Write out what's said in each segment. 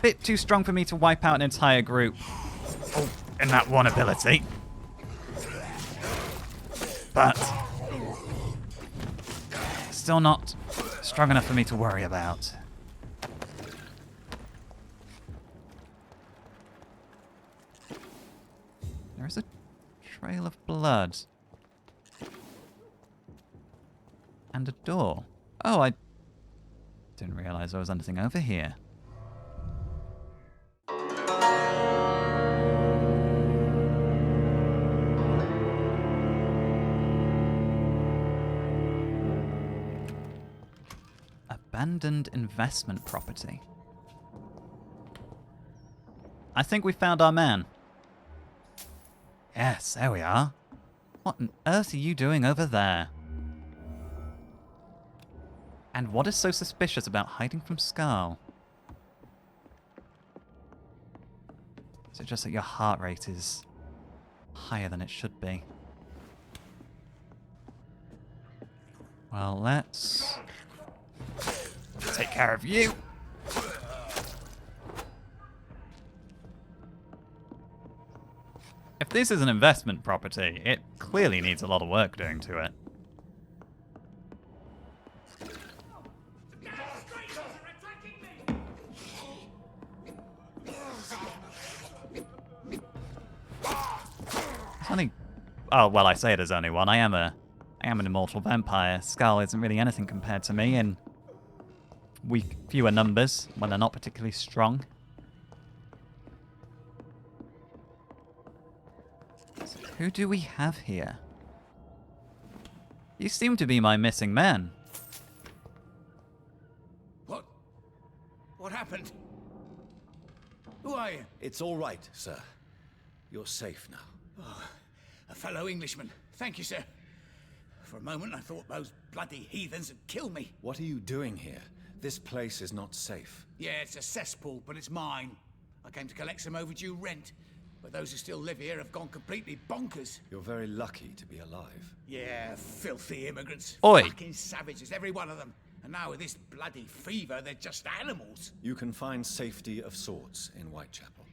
bit too strong for me to wipe out an entire group. Oh, in that one ability. But still not strong enough for me to worry about. There is a trail of blood. And a door. Oh, I didn't realize there was anything over here. Abandoned investment property. I think we found our man. Yes, there we are. What on earth are you doing over there? And what is so suspicious about hiding from Scarl? Is it just that your heart rate is higher than it should be? Well, let's take care of you. If this is an investment property, it clearly needs a lot of work doing to it. Oh, well, I say there's only one. I am an immortal vampire. Skull isn't really anything compared to me, and fewer numbers when they're not particularly strong. So who do we have here? You seem to be my missing man. What happened? Who are you? It's all right, sir. You're safe now. Oh, a fellow Englishman. Thank you, sir. For a moment, I thought those bloody heathens had killed me. What are you doing here? This place is not safe. Yeah, it's a cesspool, but it's mine. I came to collect some overdue rent, but those who still live here have gone completely bonkers. You're very lucky to be alive. Yeah, filthy immigrants. Oi. Fucking savages, every one of them. And now with this bloody fever, they're just animals. You can find safety of sorts in Whitechapel.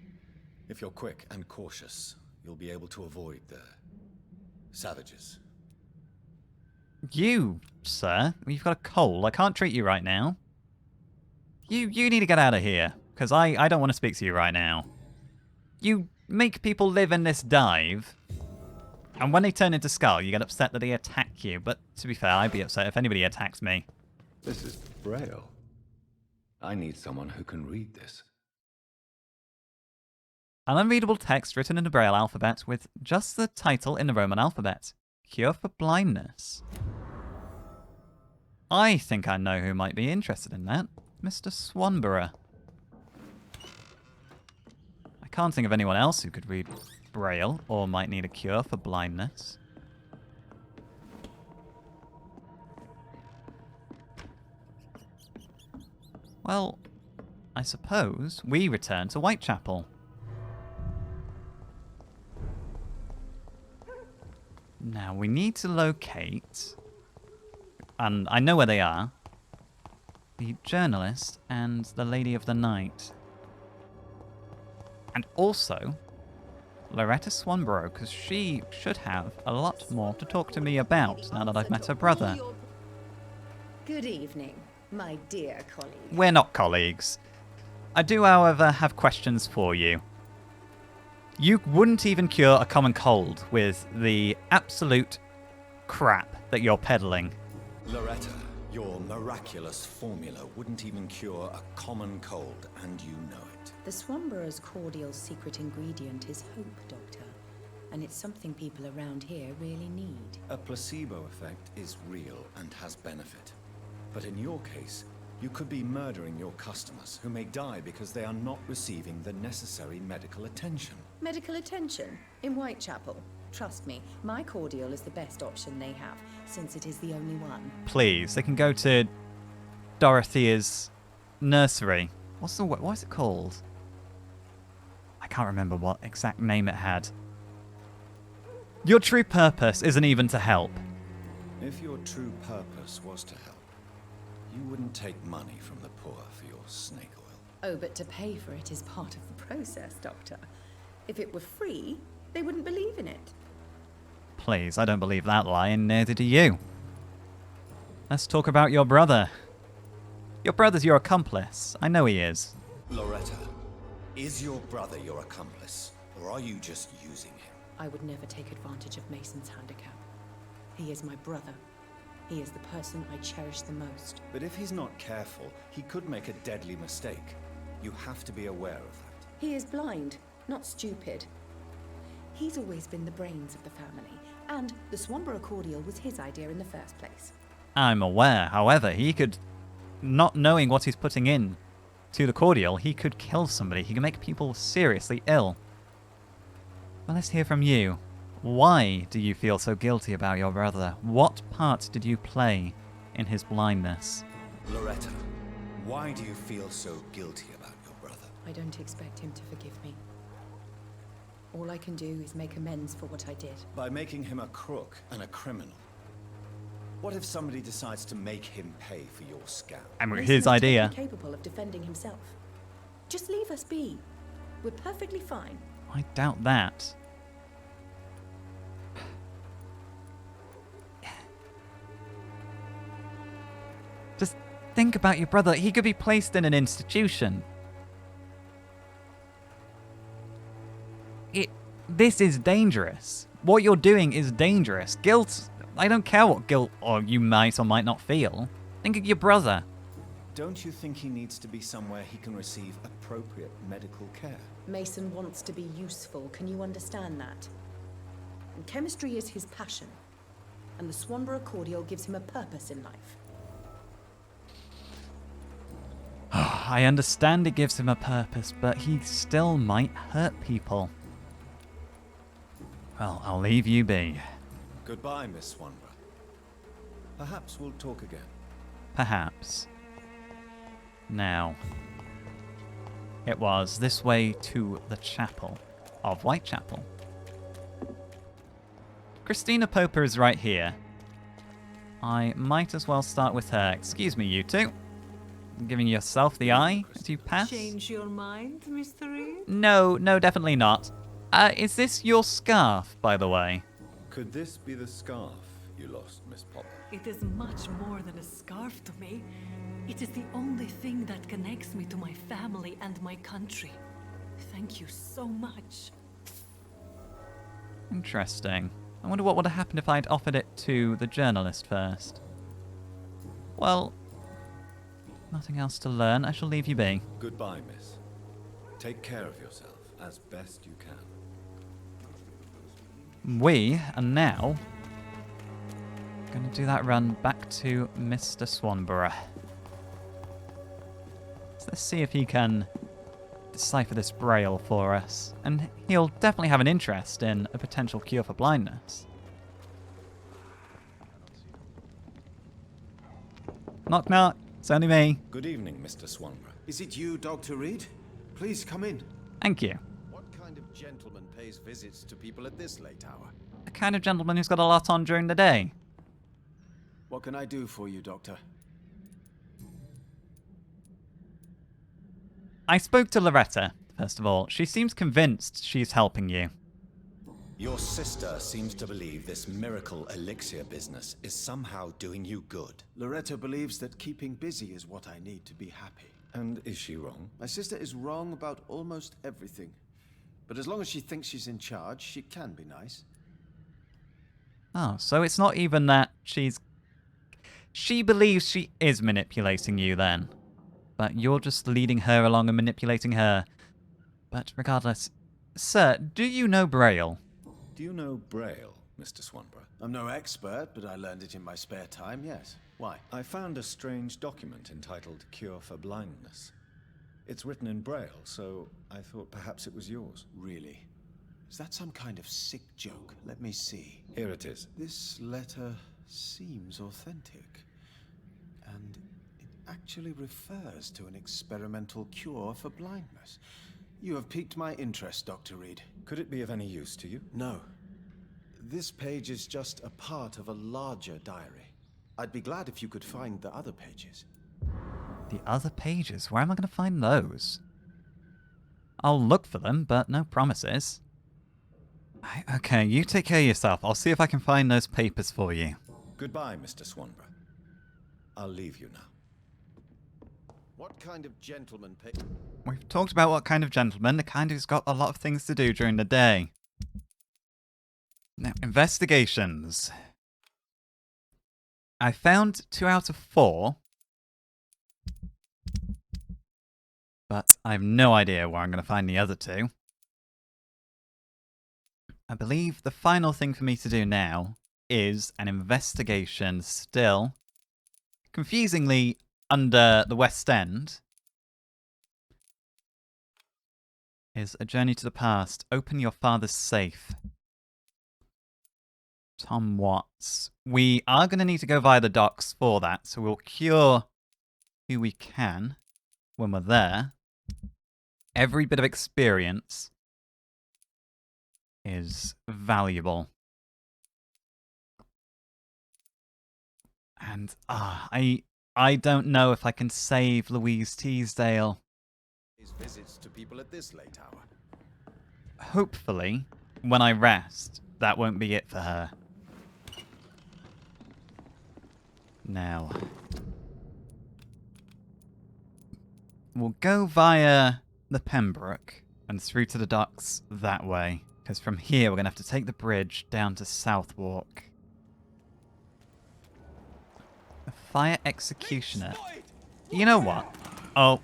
If you're quick and cautious, you'll be able to avoid the savages. You, sir, you've got a cold. I can't treat you right now. You need to get out of here, because I don't want to speak to you right now. You make people live in this dive, and when they turn into Skull, you get upset that they attack you. But to be fair, I'd be upset if anybody attacks me. This is Braille. I need someone who can read this. An unreadable text written in the Braille alphabet with just the title in the Roman alphabet. Cure for blindness. I think I know who might be interested in that. Mr. Swanborough. I can't think of anyone else who could read Braille or might need a cure for blindness. Well, I suppose we return to Whitechapel. Now, we need to locate, and I know where they are, the journalist and the Lady of the Night. And also, Loretta Swanborough, because she should have a lot more to talk to me about now that I've met her brother. Good evening, my dear colleague. We're not colleagues. I do, however, have questions for you. You wouldn't even cure a common cold with the absolute crap that you're peddling. Loretta, your miraculous formula wouldn't even cure a common cold, and you know it. The Swanborough's cordial secret ingredient is hope, Doctor. And it's something people around here really need. A placebo effect is real and has benefit. But in your case, you could be murdering your customers who may die because they are not receiving the necessary medical attention. Medical attention? In Whitechapel? Trust me, my cordial is the best option they have, since it is the only one. Please, they can go to Dorothea's nursery. What is it called? I can't remember what exact name it had. Your true purpose isn't even to help. If your true purpose was to help, you wouldn't take money from the poor for your snake oil. Oh, but to pay for it is part of the process, Doctor. If it were free, they wouldn't believe in it. Please, I don't believe that lie, and neither do you. Let's talk about your brother. Your brother's your accomplice. I know he is. Loretta, is your brother your accomplice, or are you just using him? I would never take advantage of Mason's handicap. He is my brother. He is the person I cherish the most. But if he's not careful, he could make a deadly mistake. You have to be aware of that. He is blind, not stupid. He's always been the brains of the family, and the Swanborough cordial was his idea in the first place. I'm aware, however, he could, not knowing what he's putting in to the cordial, he could kill somebody. He can make people seriously ill. Well, let's hear from you. Why do you feel so guilty about your brother? What part did you play in his blindness? Loretta, why do you feel so guilty about your brother? I don't expect him to forgive me. All I can do is make amends for what I did. By making him a crook and a criminal. What if somebody decides to make him pay for your scam? And Mason his is idea. totally capable of defending himself. Just leave us be. We're perfectly fine. I doubt that. Just think about your brother. He could be placed in an institution. This is dangerous. What you're doing is dangerous. Guilt, I don't care what guilt or you might or might not feel. Think of your brother. Don't you think he needs to be somewhere he can receive appropriate medical care? Mason wants to be useful. Can you understand that? And chemistry is his passion. And the Swanborough cordial gives him a purpose in life. I understand it gives him a purpose, but he still might hurt people. Well, I'll leave you be. Goodbye, Miss Swanborough. Perhaps we'll talk again. Perhaps. Now, it was this way to the chapel of Whitechapel. Christina Poper is right here. I might as well start with her. Excuse me, you two. Giving yourself the eye as you pass? Change your mind, Mr. Reed? No, definitely not. Is this your scarf, by the way? Could this be the scarf you lost, Miss Popper? It is much more than a scarf to me. It is the only thing that connects me to my family and my country. Thank you so much. Interesting. I wonder what would have happened if I'd offered it to the journalist first. Well, nothing else to learn. I shall leave you be. Goodbye, miss. Take care of yourself as best you can. We are now going to do that run back to Mr. Swanborough. So let's see if he can decipher this braille for us. And he'll definitely have an interest in a potential cure for blindness. Knock knock, it's only me. Good evening, Mr. Swanborough. Is it you, Dr. Reed? Please come in. Thank you. What kind of gentleman pays visits to people at this late hour? The kind of gentleman who's got a lot on during the day. What can I do for you, Doctor? I spoke to Loretta, first of all. She seems convinced she's helping you. Your sister seems to believe this miracle elixir business is somehow doing you good. Loretta believes that keeping busy is what I need to be happy. And is she wrong? My sister is wrong about almost everything. But as long as she thinks she's in charge, she can be nice. Oh, so it's not even that she believes she is manipulating you then. But you're just leading her along and manipulating her. But regardless, sir, do you know Braille? Do you know Braille, Mr. Swanborough? I'm no expert, but I learned it in my spare time, yes. Why? I found a strange document entitled Cure for Blindness. It's written in Braille, so I thought perhaps it was yours. Really? Is that some kind of sick joke? Let me see. Here it is. This letter seems authentic. And it actually refers to an experimental cure for blindness. You have piqued my interest, Dr. Reed. Could it be of any use to you? No. This page is just a part of a larger diary. I'd be glad if you could find the other pages. The other pages, where am I going to find those? I'll look for them, but no promises. Okay, you take care of yourself. I'll see if I can find those papers for you. Goodbye, Mr. Swanborough. I'll leave you now. What kind of gentleman We've talked about what kind of gentleman, the kind who's got a lot of things to do during the day. Now, investigations. I found 2 out of 4. But I have no idea where I'm going to find the other 2. I believe the final thing for me to do now is an investigation still, confusingly, under the West End. Is A Journey to the Past. Open your father's safe. Tom Watts. We are going to need to go via the docks for that, so we'll cure who we can when we're there. Every bit of experience is valuable. And I don't know if I can save Louise Teasdale. His visits to people at this late hour. Hopefully, when I rest, that won't be it for her. Now, we'll go via the Pembroke and through to the docks that way, because from here we're going to have to take the bridge down to Southwark. A fire executioner. You know what? Oh,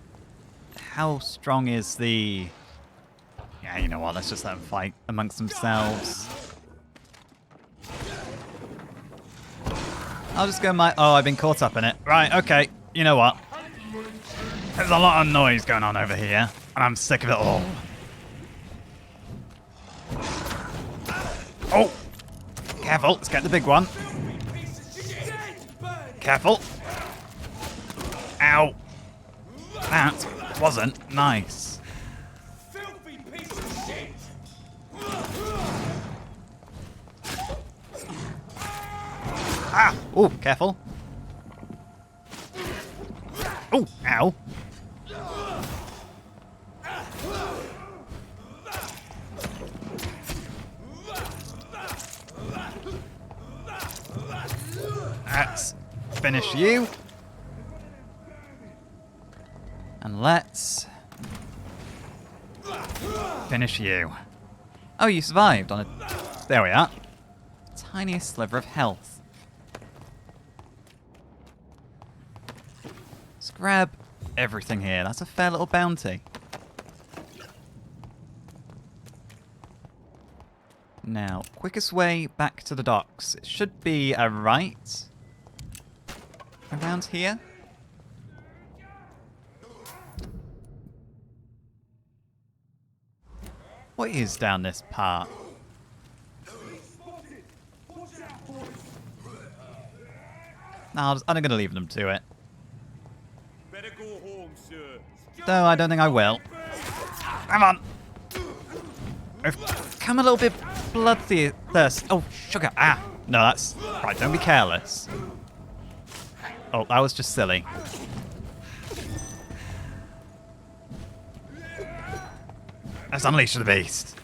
how strong is the... Yeah, you know what? Let's just let them fight amongst themselves. I'll just go Oh, I've been caught up in it. Right, okay. You know what? There's a lot of noise going on over here, and I'm sick of it all. Oh! Careful, let's get the big one. Careful. Ow. That wasn't nice. Ah! Oh, careful. Oh, ow. Let's finish you. And let's finish you. Oh, you survived on a... There we are. Tiniest sliver of health. Let's grab everything here. That's a fair little bounty. Now, quickest way back to the docks. It should be a right around here. What is down this part? No, I'm going to leave them to it. Better go home, sir. No, I don't think I will. Come on. I've come a little bit bloodthirsty. Oh, sugar. Ah. No, that's... Right, don't be careless. Oh, that was just silly. Let's unleash the beast.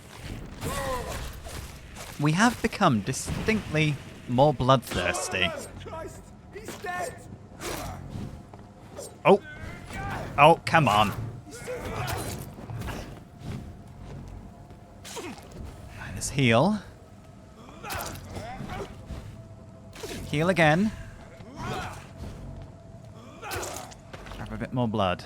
We have become distinctly more bloodthirsty. Christ, he's dead. Oh. Oh, come on. Let's heal. Heal again. Grab a bit more blood.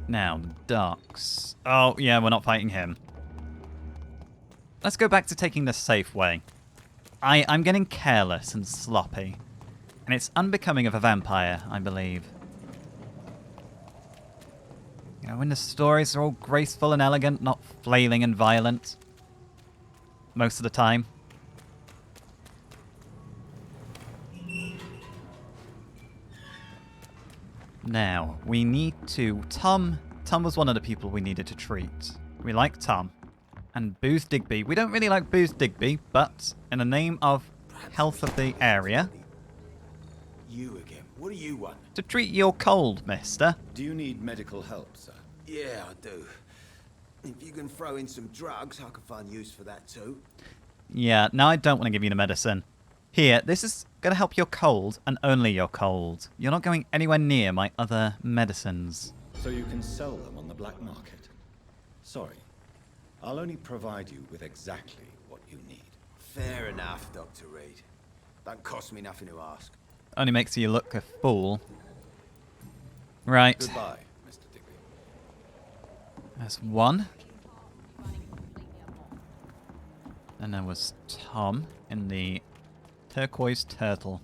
Now, docks. Oh, yeah, we're not fighting him. Let's go back to taking the safe way. I'm getting careless and sloppy. And it's unbecoming of a vampire, I believe. You know, when the stories are all graceful and elegant, not flailing and violent. Most of the time. Now, we need to... Tom was one of the people we needed to treat. We like Tom. And Booze Digby. We don't really like Booze Digby, but in the name of health of the area... You again. What do you want? To treat your cold, mister. Do you need medical help, sir? Yeah, I do. If you can throw in some drugs, I can find use for that too. Yeah, no, I don't want to give you the medicine. Here, this is going to help your cold, and only your cold. You're not going anywhere near my other medicines. So you can sell them on the black market? Sorry. I'll only provide you with exactly what you need. Fair enough, Dr. Reed. Don't cost me nothing to ask. Only makes you look a fool. Right. Goodbye, Mr. Digby. There's one. And there was Tom in the turquoise turtle.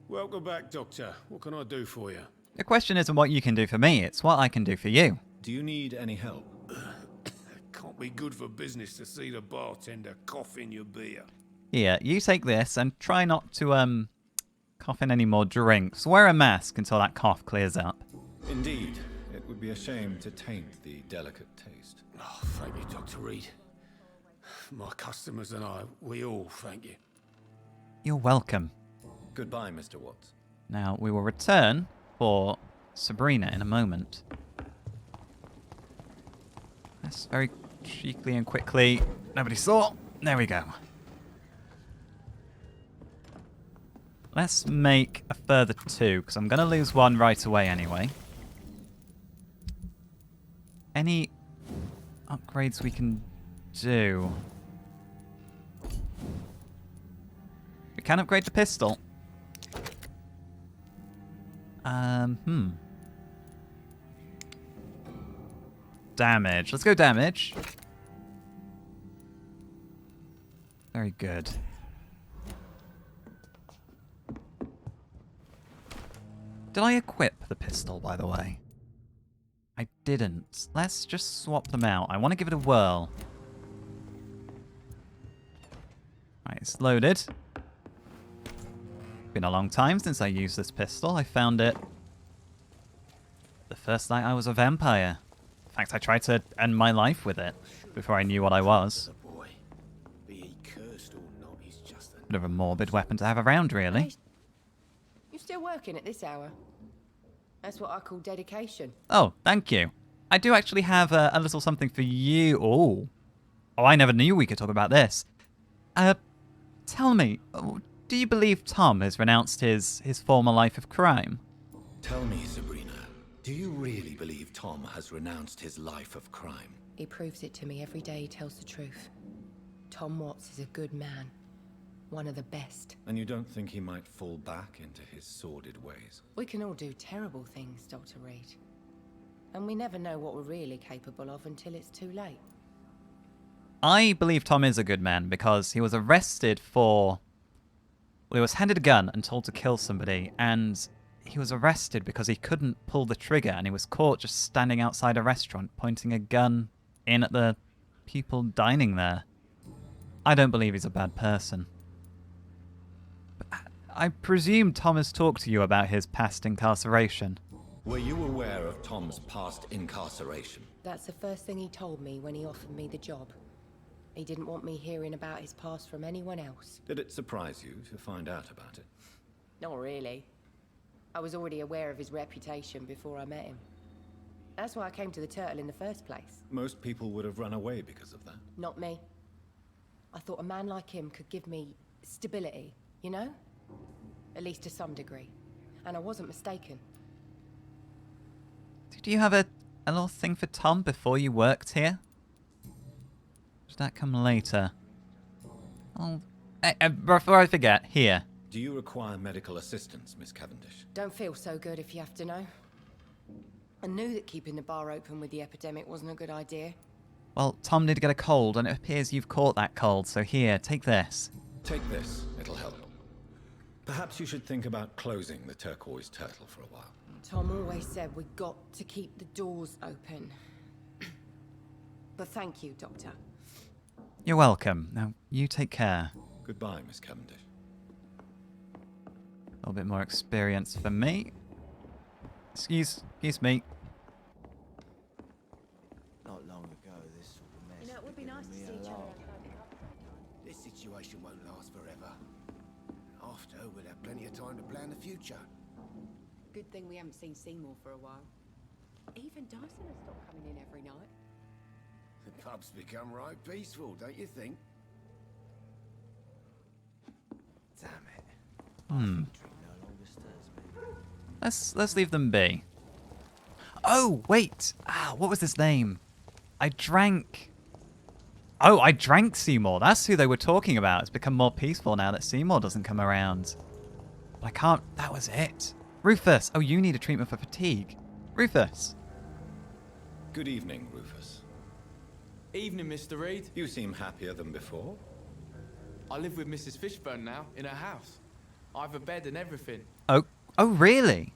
Welcome back, Doctor. What can I do for you? The question isn't what you can do for me, it's what I can do for you. Do you need any help? Can't be good for business to see the bartender cough in your beer. Here, you take this and try not to, cough in any more drinks. Wear a mask until that cough clears up. Indeed. It would be a shame to taint the delicate taste. Oh, thank you, Dr. Reed. My customers and I, we all thank you. You're welcome. Goodbye, Mr. Watts. Now, we will return for Sabrina in a moment. That's very cheekily and quickly. Nobody saw. There we go. Let's make a further 2, because I'm going to lose 1 right away anyway. Any upgrades we can do? We can upgrade the pistol. Damage. Let's go damage. Very good. Did I equip the pistol, by the way? I didn't. Let's just swap them out. I want to give it a whirl. Right, it's loaded. Been a long time since I used this pistol. I found it the first night I was a vampire. In fact, I tried to end my life with it before I knew what I was. Boy, be he cursed or not, he's just a... Bit of a morbid weapon to have around, really. You still working at this hour? That's what I call dedication. Oh, thank you. I do actually have a little something for you. Oh, I never knew we could talk about this. Tell me, do you believe Tom has renounced his former life of crime? Tell me, Sabrina, do you really believe Tom has renounced his life of crime? He proves it to me every day he tells the truth. Tom Watts is a good man. One of the best. And you don't think he might fall back into his sordid ways? We can all do terrible things, Dr. Reed. And we never know what we're really capable of until it's too late. I believe Tom is a good man because he was arrested for... Well, he was handed a gun and told to kill somebody, and he was arrested because he couldn't pull the trigger, and he was caught just standing outside a restaurant pointing a gun in at the people dining there. I don't believe he's a bad person. But I presume Tom has talked to you about his past incarceration. Were you aware of Tom's past incarceration? That's the first thing he told me when he offered me the job. He didn't want me hearing about his past from anyone else. Did it surprise you to find out about it? Not really. I was already aware of his reputation before I met him. That's why I came to the Turtle in the first place. Most people would have run away because of that. Not me. I thought a man like him could give me stability, you know? At least to some degree. And I wasn't mistaken. Did you have a little thing for Tom before you worked here? Did that come later? Oh, before I forget, here. Do you require medical assistance, Miss Cavendish? Don't feel so good if you have to know. I knew that keeping the bar open with the epidemic wasn't a good idea. Well, Tom did get a cold, and it appears you've caught that cold, so here, take this. Take this, it'll help. Perhaps you should think about closing the turquoise turtle for a while. Tom always said we got to keep the doors open. But thank you, Doctor. You're welcome. Now, you take care. Goodbye, Miss Cavendish. A little bit more experience for me. Excuse me. Not long ago, this sort of time to plan the future. Good thing we haven't seen Seymour for a while. Even Dyson has stopped coming in every night. The pub's become right peaceful, don't you think? Damn it. Drink no longer stirs me. Let's leave them be. Oh, wait. What was his name? I drank Seymour. That's who they were talking about. It's become more peaceful now that Seymour doesn't come around. But I can't... That was it. Rufus. Oh, you need a treatment for fatigue. Rufus. Good evening, Rufus. Evening, Mr. Reed. You seem happier than before. I live with Mrs. Fishburne now, in her house. I have a bed and everything. Oh, really?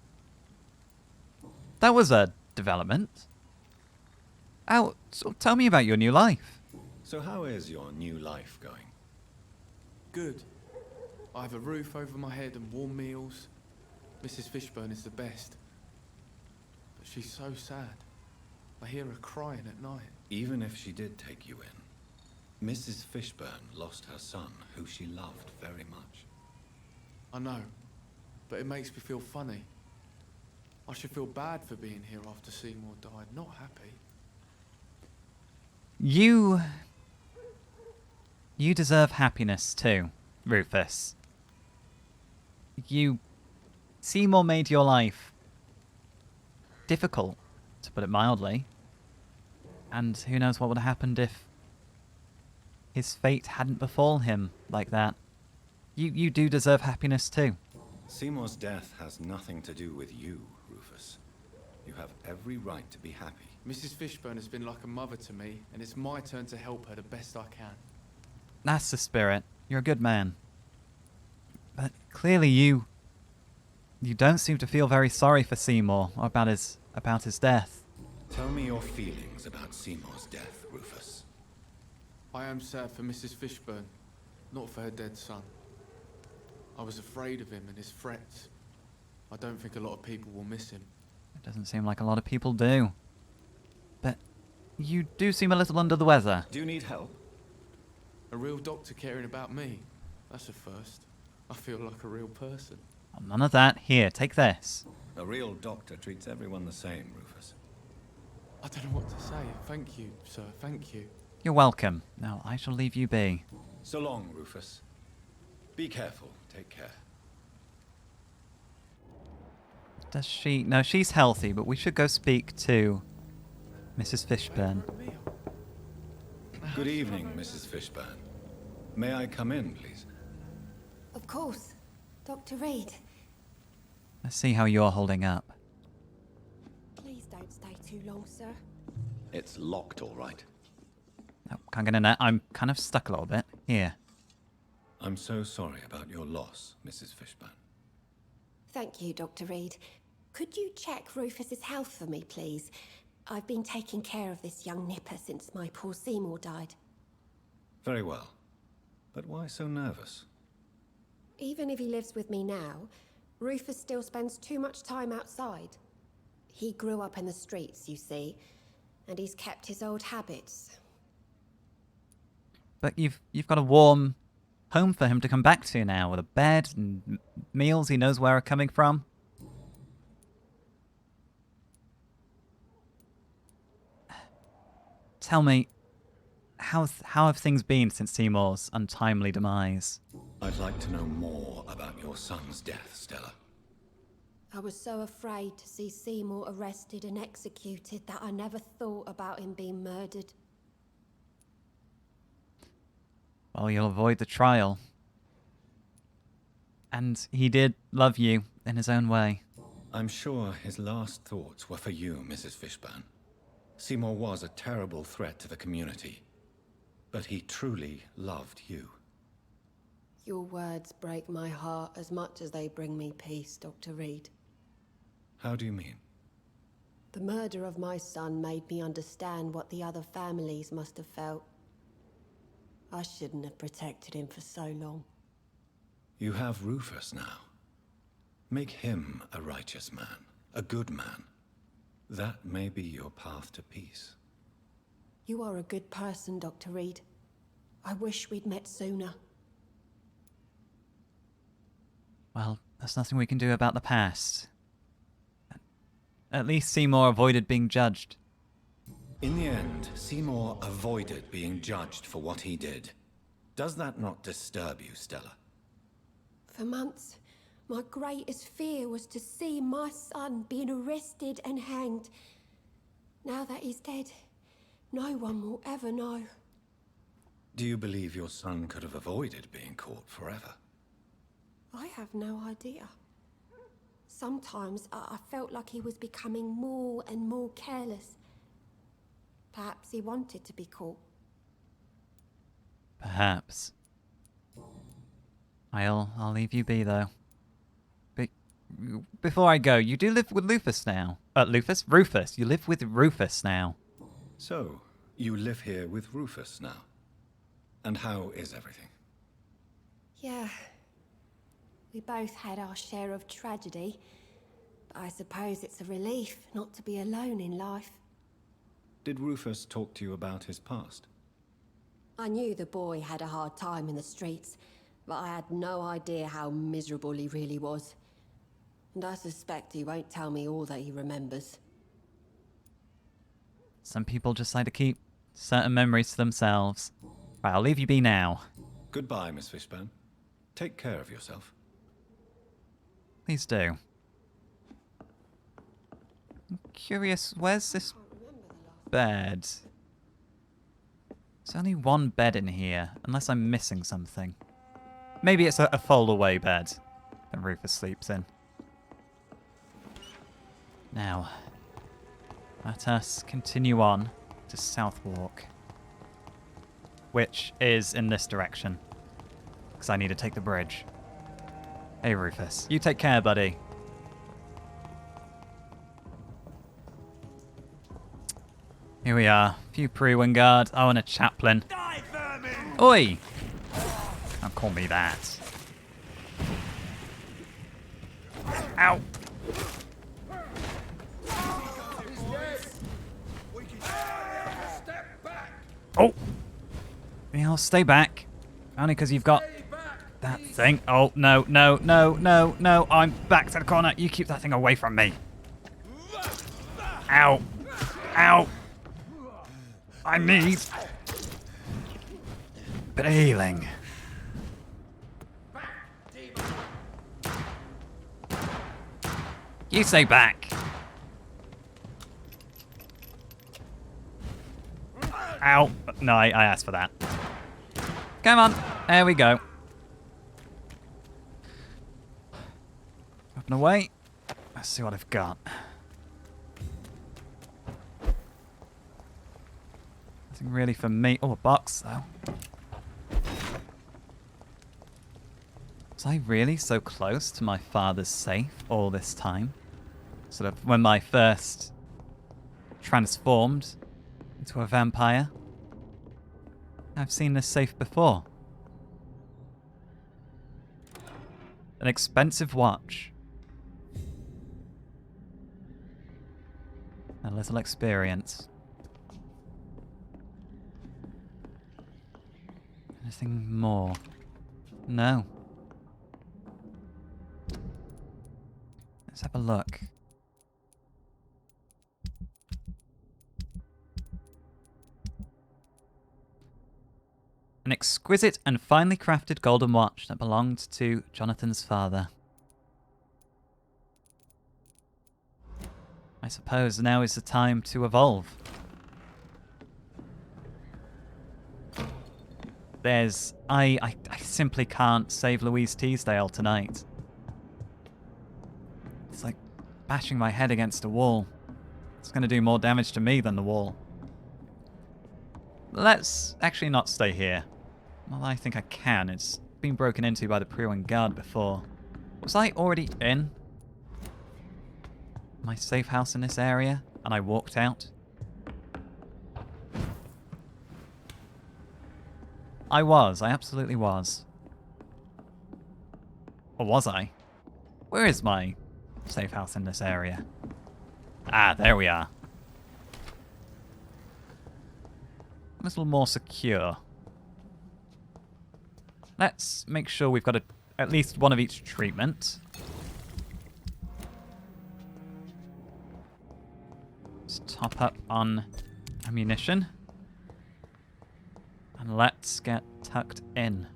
That was a development. So tell me about your new life. So how is your new life going? Good. I have a roof over my head and warm meals. Mrs. Fishburne is the best. But she's so sad. I hear her crying at night. Even if she did take you in, Mrs. Fishburne lost her son, who she loved very much. I know, but it makes me feel funny. I should feel bad for being here after Seymour died, not happy. You deserve happiness too, Rufus. Seymour made your life difficult, to put it mildly. And who knows what would have happened if his fate hadn't befallen him like that. You do deserve happiness too. Seymour's death has nothing to do with you, Rufus. You have every right to be happy. Mrs. Fishburne has been like a mother to me, and it's my turn to help her the best I can. That's the spirit. You're a good man. But clearly you don't seem to feel very sorry for Seymour or about his death. Tell me your feelings about Seymour's death, Rufus. I am sad for Mrs. Fishburne, not for her dead son. I was afraid of him and his threats. I don't think a lot of people will miss him. It doesn't seem like a lot of people do. But you do seem a little under the weather. Do you need help? A real doctor caring about me. That's a first. I feel like a real person. Oh, none of that. Here, take this. A real doctor treats everyone the same, Rufus. I don't know what to say. Thank you, sir. Thank you. You're welcome. Now, I shall leave you be. So long, Rufus. Be careful. Take care. Does she... No, she's healthy, but we should go speak to Mrs. Fishburne. Good evening, Mrs. Fishburne. May I come in, please? Of course. Dr. Reed. Let's see how you're holding up. Please don't stay too long, sir. It's locked, all right. Oh, can't get in there. I'm kind of stuck a little bit. Here. I'm so sorry about your loss, Mrs. Fishburne. Thank you, Dr. Reed. Could you check Rufus's health for me, please? I've been taking care of this young nipper since my poor Seymour died. Very well. But why so nervous? Even if he lives with me now, Rufus still spends too much time outside. He grew up in the streets, you see, and he's kept his old habits. But you've got a warm home for him to come back to now, with a bed and meals he knows where are coming from. Tell me, how have things been since Seymour's untimely demise? I'd like to know more about your son's death, Stella. I was so afraid to see Seymour arrested and executed that I never thought about him being murdered. Well, you'll avoid the trial. And he did love you in his own way. I'm sure his last thoughts were for you, Mrs. Fishburne. Seymour was a terrible threat to the community, but he truly loved you. Your words break my heart as much as they bring me peace, Dr. Reed. How do you mean? The murder of my son made me understand what the other families must have felt. I shouldn't have protected him for so long. You have Rufus now. Make him a righteous man, a good man. That may be your path to peace. You are a good person, Dr. Reed. I wish we'd met sooner. Well, There's nothing we can do about the past. At least Seymour avoided being judged. In the end, Seymour avoided being judged for what he did. Does that not disturb you, Stella? For months, my greatest fear was to see my son being arrested and hanged. Now that he's dead, no one will ever know. Do you believe your son could have avoided being caught forever? I have no idea. Sometimes I felt like he was becoming more and more careless. Perhaps he wanted to be caught. Perhaps. I'll leave you be, though. Before I go, you do live with Rufus now. Rufus. You live with Rufus now. So, you live here with Rufus now? And how is everything? Yeah. We both had our share of tragedy, but I suppose it's a relief not to be alone in life. Did Rufus talk to you about his past? I knew the boy had a hard time in the streets, but I had no idea how miserable he really was. And I suspect he won't tell me all that he remembers. Some people just like to keep certain memories to themselves. Right, I'll leave you be now. Goodbye, Miss Fishburne. Take care of yourself. Please do. I'm curious, where's this bed? There's only one bed in here, unless I'm missing something. Maybe it's a fold-away bed that Rufus sleeps in. Now, let us continue on to Southwark, which is in this direction, because I need to take the bridge. Hey, Rufus. You take care, buddy. Here we are. A few pre-wingard. Oh, and a chaplain. Oi! Don't call me that. Ow! Oh! Yeah, I'll stay back. Only because you've got that thing. Oh, no, no, no, no, no. I'm back to the corner. You keep that thing away from me. Ow. Ow. I need a bit of healing. You stay back. Ow. No, I asked for that. Come on. There we go. Up and away. Let's see what I've got. Nothing really for me. Oh, a box, though. Was I really so close to my father's safe all this time? Sort of when I first transformed into a vampire. I've seen this safe before. An expensive watch. A little experience. Anything more? No. Let's have a look. An exquisite and finely crafted golden watch that belonged to Jonathan's father. I suppose now is the time to evolve. There's... I simply can't save Louise Teasdale tonight. It's like bashing my head against a wall. It's going to do more damage to me than the wall. Let's actually not stay here. Well, I think I can. It's been broken into by the Pruan guard before. Was I already in my safe house in this area and I walked out? I was. I absolutely was. Or was I? Where is my safe house in this area? Ah, there we are. A little more secure. Let's make sure we've got at least one of each treatment. top up on ammunition. And let's get tucked in.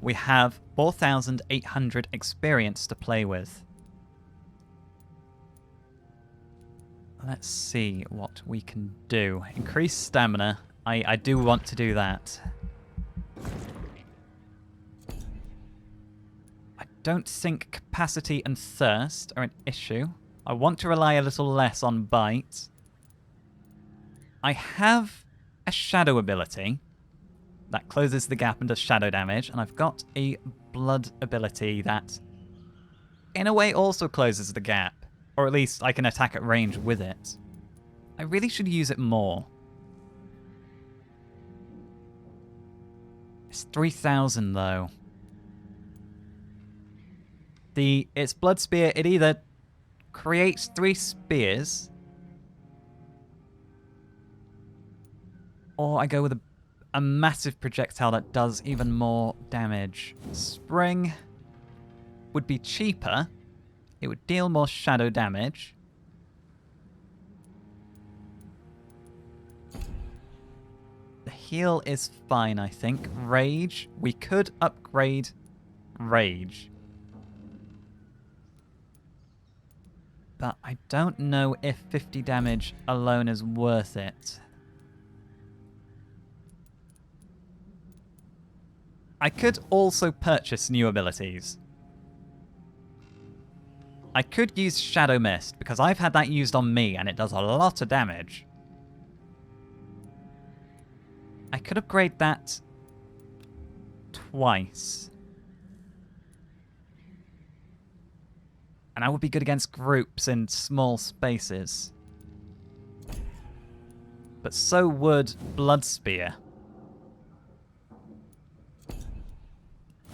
We have 4,800 experience to play with. Let's see what we can do. Increase stamina. I do want to do that. I don't think capacity and thirst are an issue. I want to rely a little less on bite. I have a shadow ability that closes the gap and does shadow damage, and I've got a blood ability that, in a way, also closes the gap. Or at least I can attack at range with it. I really should use it more. It's 3,000 though. Its blood spear, it either creates 3 spears, or I go with a massive projectile that does even more damage. Spring would be cheaper. It would deal more shadow damage. The heal is fine, I think. Rage. We could upgrade Rage. But I don't know if 50 damage alone is worth it. I could also purchase new abilities. I could use Shadow Mist, because I've had that used on me, and it does a lot of damage. I could upgrade that twice. And I would be good against groups in small spaces. But so would Blood Spear.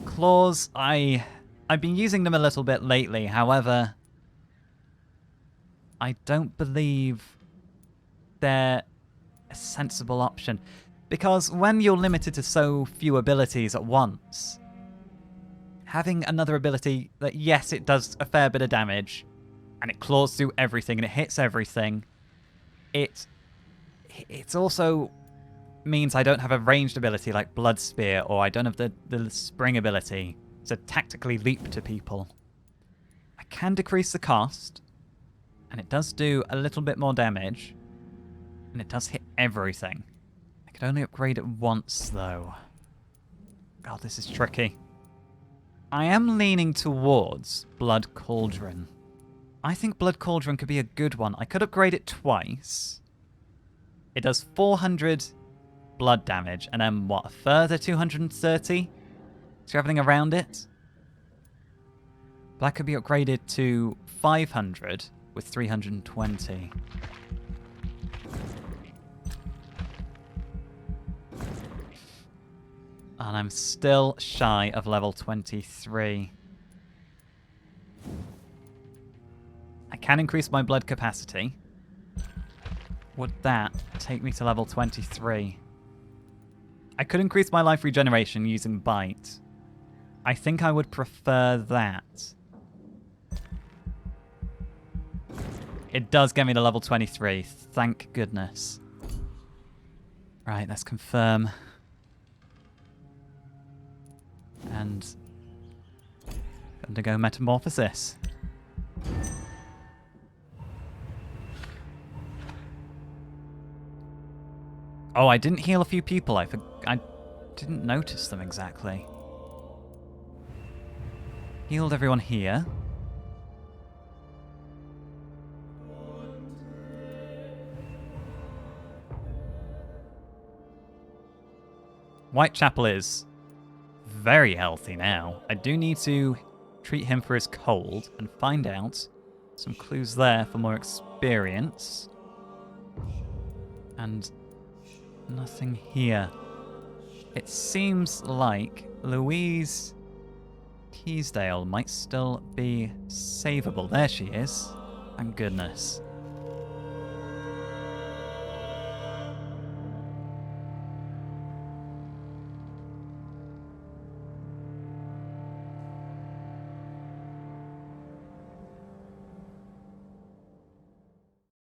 Claws, I've been using them a little bit lately, however, I don't believe they're a sensible option. Because when you're limited to so few abilities at once, having another ability that, yes, it does a fair bit of damage, and it claws through everything, and it hits everything, it also means I don't have a ranged ability like Blood Spear, or I don't have the Spring ability to tactically leap to people. I can decrease the cost, and it does do a little bit more damage, and it does hit everything. I could only upgrade it once, though. God, this is tricky. I am leaning towards Blood Cauldron. I think Blood Cauldron could be a good one. I could upgrade it twice. It does 400 blood damage, and then, what, a further 230? Traveling around it. That could be upgraded to 500 with 320. And I'm still shy of level 23. I can increase my blood capacity. Would that take me to level 23? I could increase my life regeneration using Bite. I think I would prefer that. It does get me to level 23. Thank goodness. Right, let's confirm. And undergo metamorphosis. Oh, I didn't heal a few people. I didn't notice them exactly. Healed everyone here. Whitechapel is very healthy now. I do need to treat him for his cold and find out some clues there for more experience. And nothing here. It seems like Louise Teasdale might still be savable. There she is. Thank goodness.